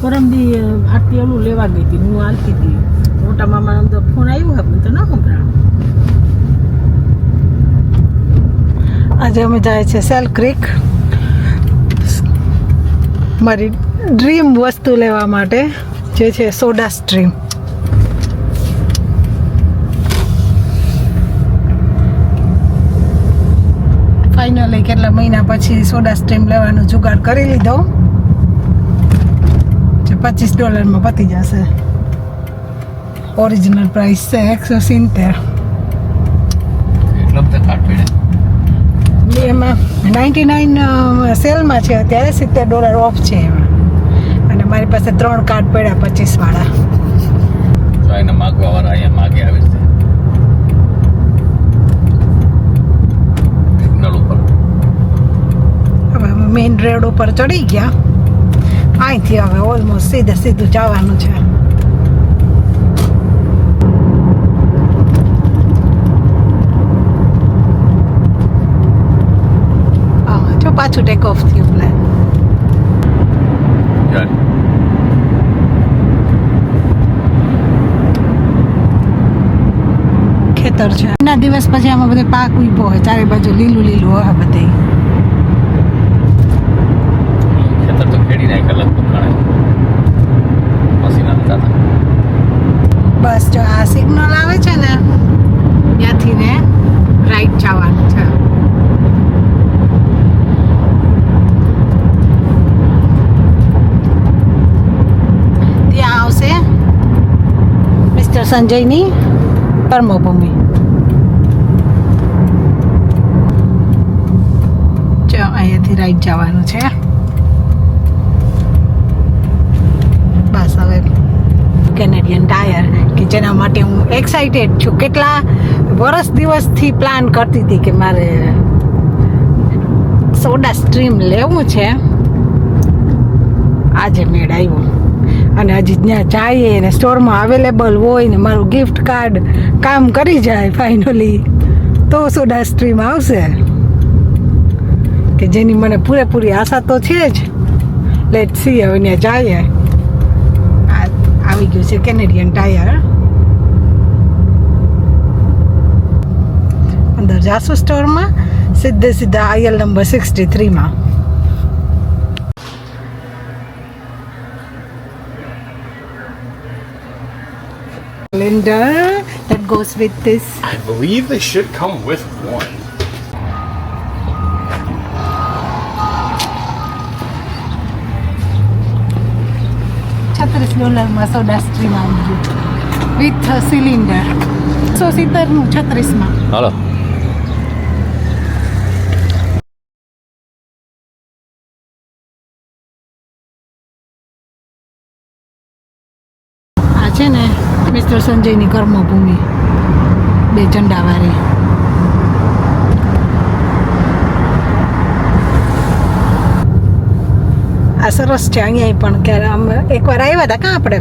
પરમદી ભારતી ઓલું લેવા ગઈ હતી, હું હાલતી હતી. મોટા મામાનો તો ફોન આવ્યો હતો તો ના સંભળાણું. આજે અમે જાય છે સેલ ક્રીક મારી ડ્રીમ વસ્તુ લેવા માટે, જે છે સોડા સ્ટ્રીમ. ફાઇનલી કેટલા મહિના પછી સોડા સ્ટ્રીમ લેવાનો જુગાડ કરી લીધો, જે $25 પતી જશે. ઓરિજિનલ પ્રાઇસ છે 170. એમાં 99 સેલમાં છે અત્યારે, $70 ઓફ છે એમાં. અને મારી પાસે 3 કાર્ડ પડ્યા 25 વાળા. તો એને માગવા વાળા અહીંયા માગે આવે છે સિગ્નલ ઉપર. હવે અમે મેઇન રોડ ઉપર ચડી ગયા. અહીંથી હવે ઓલમોસ્ટ સીધું જવાનું છે. પાછું ટેક ઓફ થયું પ્લાન. ખેતર છે. એના દિવસ પછી આમાં બધે પાક ઉભો હોય, ચારે બાજુ લીલું હોય બધે. ખેતર તો ખેડી નાખ્યા લગભગ મશીન હતા. બસ જો આ સિગ્નલ આવે છે ને, ત્યાંથી ને રાઈટ જવાનું છે. સંજયની કર્મભૂમિ. જો અહીંયાથી રાઈટ જવાનું છે. બસ હવે કેનેડિયન ટાયર, કે જેના માટે હું એક્સાઇટેડ છું. કેટલા દિવસથી પ્લાન કરતી હતી કે મારે સોડા સ્ટ્રીમ લેવું છે. આજે મેળ આવ્યો. અને હજી ત્યાં જઈએ ને સ્ટોરમાં અવેલેબલ હોય ને મારું ગિફ્ટ કાર્ડ કામ કરી જાય ફાઇનલી, તો સોડા સ્ટ્રીમ આવશે, કે જેની મને પૂરેપૂરી આશા તો છે જ. લેટ સી હવે ત્યાં જઈએ. આવી ગયું છે કેનેડિયન ટાયર. અંદર જાશું સ્ટોરમાં, સીધા IL નંબર 63માં. Cylinder that goes with this. I believe they should come with one. $36 soda stream આવી ગયું વિથ સિલિન્ડર. 170 36માં. હાલો. આ છે ને મિસ્ટર સંજયની કર્મભૂમિ, 2 ઝંડાવાળી. આ સરસ છે. અહીંયા પણ ક્યારે અમે એકવાર આવ્યા હતા. કાં આપણે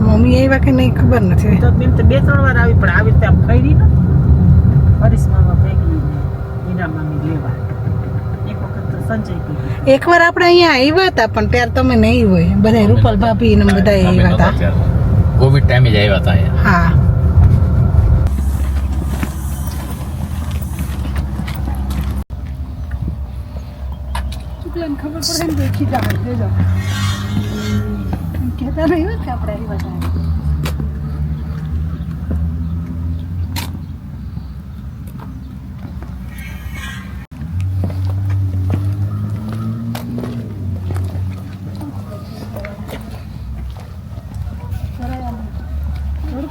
મમ્મી આવ્યા કે નહીં ખબર નથી. તો બેન તો 2-3 વાર આવી, પણ આવી રીતે આમ ખરી ને હરીશ મામા ભેગી હીરા મામી લેવા. એક વખત તો સંજય ગઈ. એકવાર આપણે અહીંયા આવ્યા હતા, પણ ત્યારે તમે નહીં હોય. બધા રૂપલ ભાભી ને બધા આવ્યા હતા. કોવિડ ટાઈમે જ આવ્યા હતા અહીંયા. હા. ખબર પડે ને દેખી જાય કહેતા રહ્યું કે આપણે આવ્યા હતા.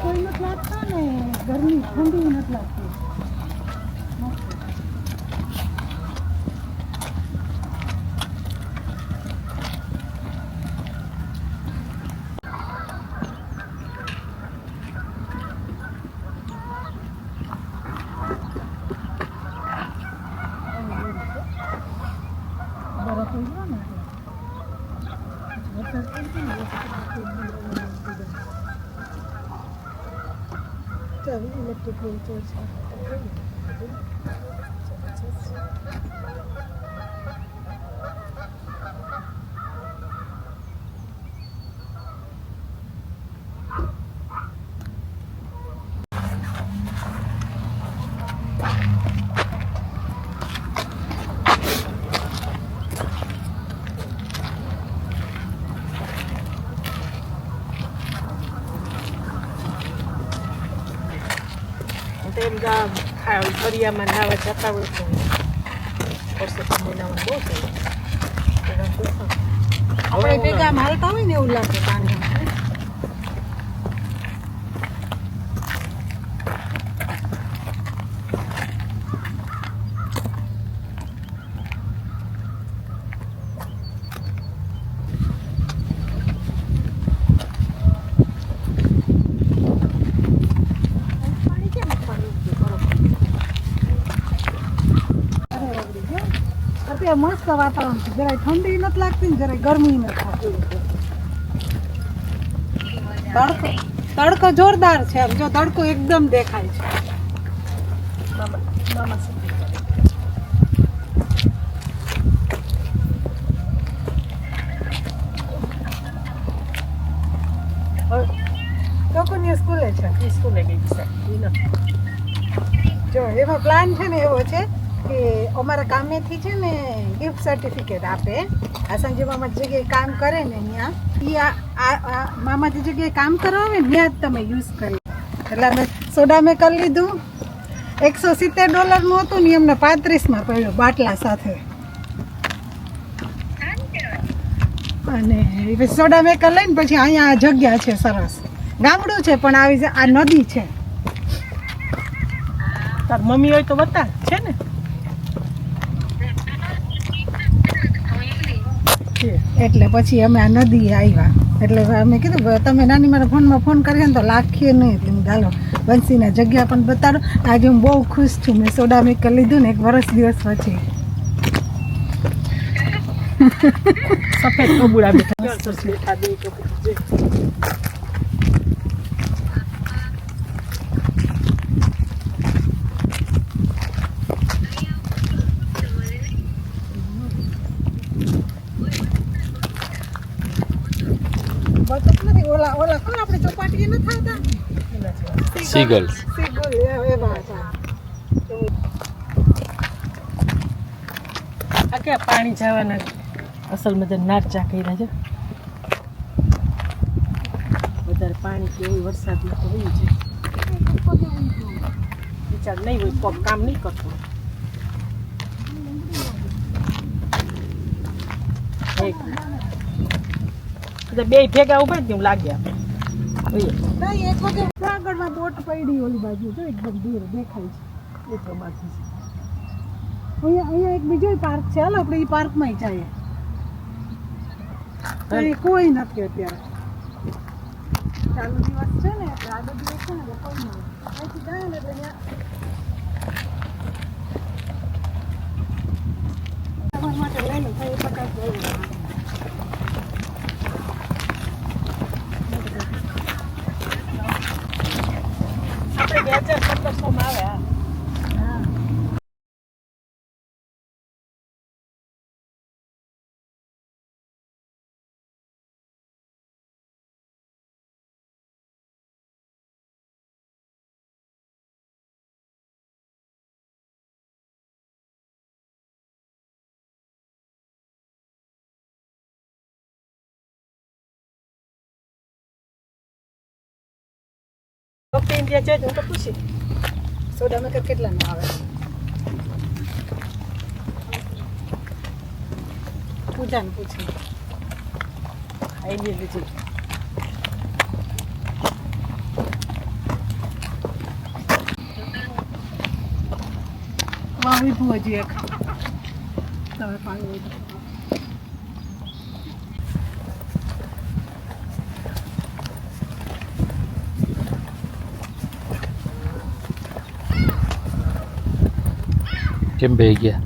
કોઈ નથી લાગતા ને ગરમી ઠંડી નથી લાગતી. Electric vehicles. તો એમ દરિયામાં નાવા જતા હોય તો પરસોત્તમ નાવા બહુ થાય. આપણે ભેગા હાલતા હોય ને એવું લાગે પાણીમાં. અત્યારે મસ્ત વાતાવરણ છે, જરાય ઠંડી નથી લાગતી ને જરાય ગરમી નથી થતી. તડકો જોરદાર છે. આમ જો તડકો એકદમ દેખાય છે. મામા સુધી ચોકોની સ્કૂલે છે. સ્કૂલે ગઈ છે ઈ નથી. જો એમાં પ્લાન છે ને એવો છે કે અમારા કામેથી છે ને ગિફ્ટ સર્ટિફિકેટ આપે. આ સંજય મામા જે જગ્યાએ કામ કરે ને ત્યાં એ આ મામા જે જગ્યાએ કામ કરવા આવે ને ત્યાં જ તમે યુઝ કરી. એટલે અમે સોડા મેં કરી લીધું. $170 હતું ને એમને 35માં પડ્યું બાટલા સાથે. અને પછી સોડા મેકર લઈને પછી અહીંયા આ જગ્યા છે સરસ. ગામડું છે પણ આવી આ નદી છે. તાર મમ્મી હોય તો બતા છે ને. એટલે પછી અમે આ નદી આવ્યા. એટલે અમે કીધું તમે નાની મારા ફોનમાં ફોન કરીએ ને તો લાખીએ નહીં. એટલે હું ચાલો બંસીના જગ્યા પણ બતાડો. આજે હું બહુ ખુશ છું. મેં સોડા મેકર લીધું ને 1 વર્ષ દિવસ પછી. સફેદ કબૂડા બેઠા દે બચત નથી. ઓલા કોણ આપણે ચોપાટીએ નથી આવતા Seagulls. સીગુલ એવા હતા. આ કે પાણી જવાના અસલ મજા નાચા કર્યા છે. વધારે પાણી કે એવું વરસાદમાં તો હોય છે. વિચાર નહીં હોય પગ કામ નહીં કરતો. બે ભેગા ઉભા જ લાગે આપણે. નહીં એક વખત આગળમાં બોટ પડી ઓલી બાજુ તો એકદમ દૂર દેખાય છે. એ તો બાકી છે. અહીંયા એક બીજો પાર્ક છે. હાલો આપણે એ પાર્કમાં જઈએ. અહીં કોઈ નથી અત્યારે. ચાલુ દિવસ છે ને એટલે આગળ દિવસ છે ને એટલે કોઈ નહીં. અહીંથી જાય ને એટલે તમારા માટે લઈ લો. 50 લઈ લો. આપણે 2017 માં આવ્યા. વખતે ઇન્ડિયા જાય હું તો પૂછી સોડા મેકર કેટલાનું આવે? પૂજાને પૂછી. આઈડિયા લીધી. વાહ વિભુ હજી એક તમે પાણી કેમ બે ગયા?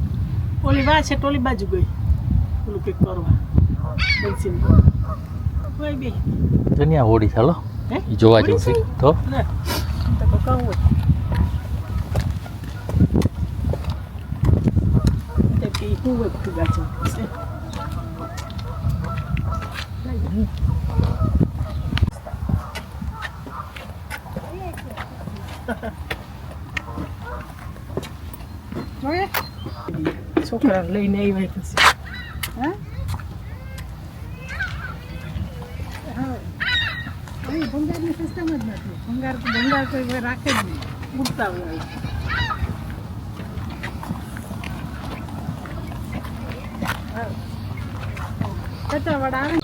ઓલી વાત છે ટોલી બાજુ ગઈ ઓલું કંઈક કરવા બેસીને કોઈ બે તો ત્યાં હોડી ચાલો હે ઈ જોવા જેવું છે તો લે તો કહું તે કે હું વખત ગાચો છે જોઈએ છોકરા લઈને આવ્યા તો હા હા ભંગારની સિસ્ટમ જ નથી. ભંગાર કોઈ રાખે જ નહીં. ઉડતા હોય કચરાવાળા આવે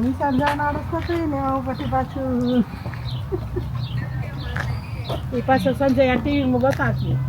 નિશાન જવાનો રસ્તો છે ને પછી પાછું એ પાછો સંજય આ ટીવીમાં બતાવ્યું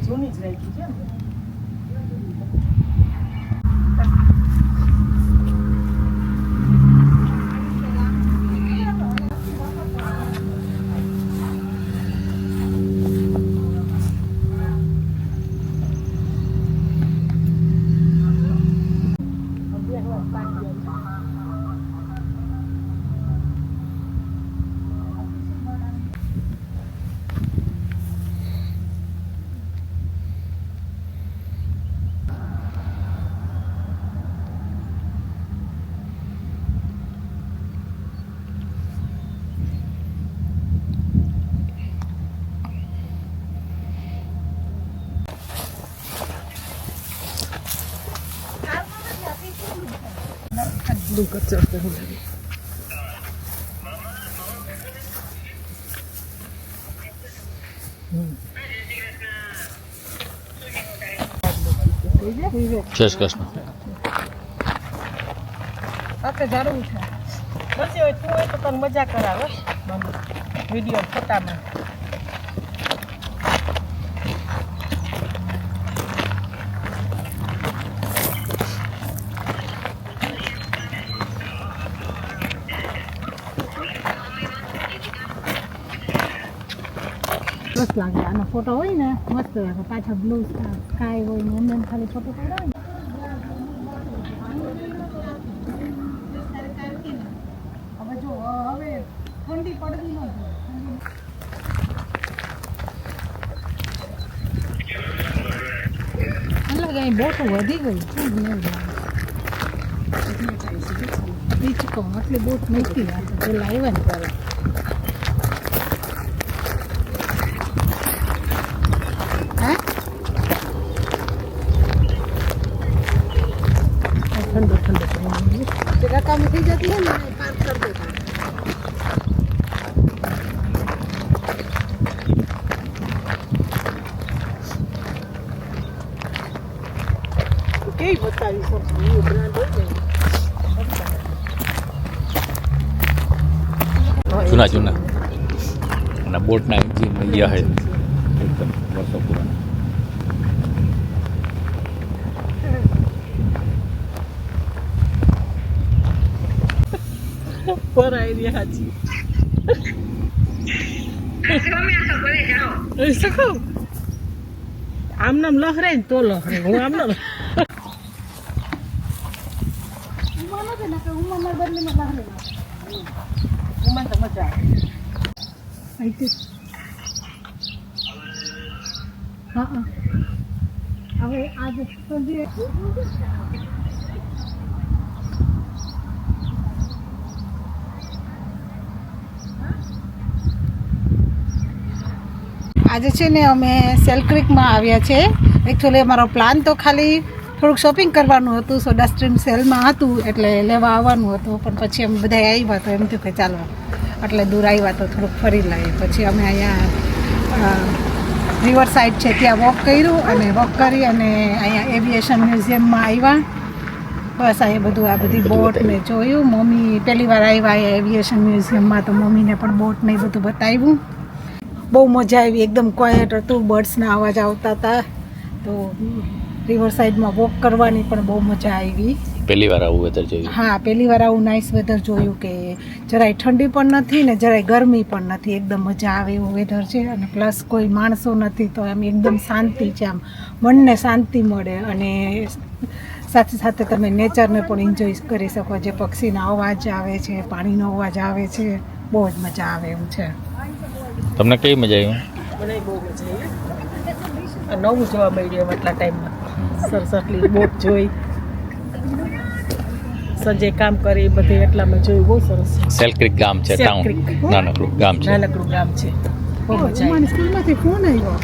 જૂની જ રાખી છે જય શ્રી કૃષ્ણ. ઓકે જરૂર છે બસ હોય તું હોય તો તને મજા કરાવે વિડીયો ફોટામાં મસ્ત લાગે આનો ફોટો હોય ને મસ્ત લાગે પાછા બ્લુ સ્કાય હોય ને અંદર ખાલી ફોટો પડાવે ને હવે જો હવે ઠંડી પડવી ન જોઈએ લાગે બોટ વધી ગઈ બીચ કો આટલી બોટ મૂકી પેલા આવ્યા ને ત્યારે ठंडो ठंडो रकम उठी जाती है ना पार कर देता कई बताई सब ये ब्रांड है જૂના જૂના અને બોટના એન્જિન ગયા છે એકદમ વર્ષો પુરાના. por ahí haji શકો આમ નામ લહરે ને તો લહરે હું આમ નામ ઉમા તો મજા આવે હા હવે આજે સુધી આજે છે ને અમે સેલ ક્રીકમાં આવ્યા છે. એકચ્યુઅલી અમારો પ્લાન તો ખાલી થોડુંક શોપિંગ કરવાનું હતું, સોડા સ્ટ્રીમ સેલમાં હતું એટલે લેવા આવવાનું હતું, પણ પછી અમે બધા આવ્યા તો એમ થયું કે ચાલો એટલે દૂર આવ્યા તો થોડુંક ફરી લઈએ. પછી અમે અહીંયા રિવર સાઈડ છે ત્યાં વોક કર્યું અને વોક કરી અને અહીંયા એવિએશન મ્યુઝિયમમાં આવ્યા. બસ અહીંયા બધું આ બધી બોટ ને જોયું. મમ્મી પહેલી વાર આવ્યા અહીંયા એવિએશન મ્યુઝિયમમાં તો મમ્મીને પણ બોટ ને બધું બતાવ્યું. બહુ મજા આવી, એકદમ ક્વાયટ હતું, બર્ડ્સના અવાજ આવતા હતા. તો રિવર સાઈડમાં વોક કરવાની પણ બહુ મજા આવી. પહેલી વાર આવું વેધર જોયું. હા પહેલી વાર આવું નાઇસ વેધર જોયું કે જરાય ઠંડી પણ નથી ને જરાય ગરમી પણ નથી, એકદમ મજા આવે એવું વેધર છે. અને પ્લસ કોઈ માણસો નથી તો આમ એકદમ શાંતિ છે, આમ મનને શાંતિ મળે અને સાથે સાથે તમે નેચરને પણ એન્જોય કરી શકો. જે પક્ષીના અવાજ આવે છે, પાણીનો અવાજ આવે છે, બહુ જ મજા આવે એવું છે. તમને કેવી મજા આવી? મને બહુ મજા આવી. આ નવું જોવા મળ્યું એમ એટલા ટાઈમમાં. સરસ આટલી બોટ જોઈ, સંજય કામ કરે એ બધે એટલામાં જોયું, બહુ સરસ. સેલ ક્રિક ગામ છે, સેલ ટાઉન ક્રિક. નાનકડું ગામ છે. નાનકડું ગામ છે, બહુ મજા આવી. સ્કૂલમાંથી ફોન આવ્યો.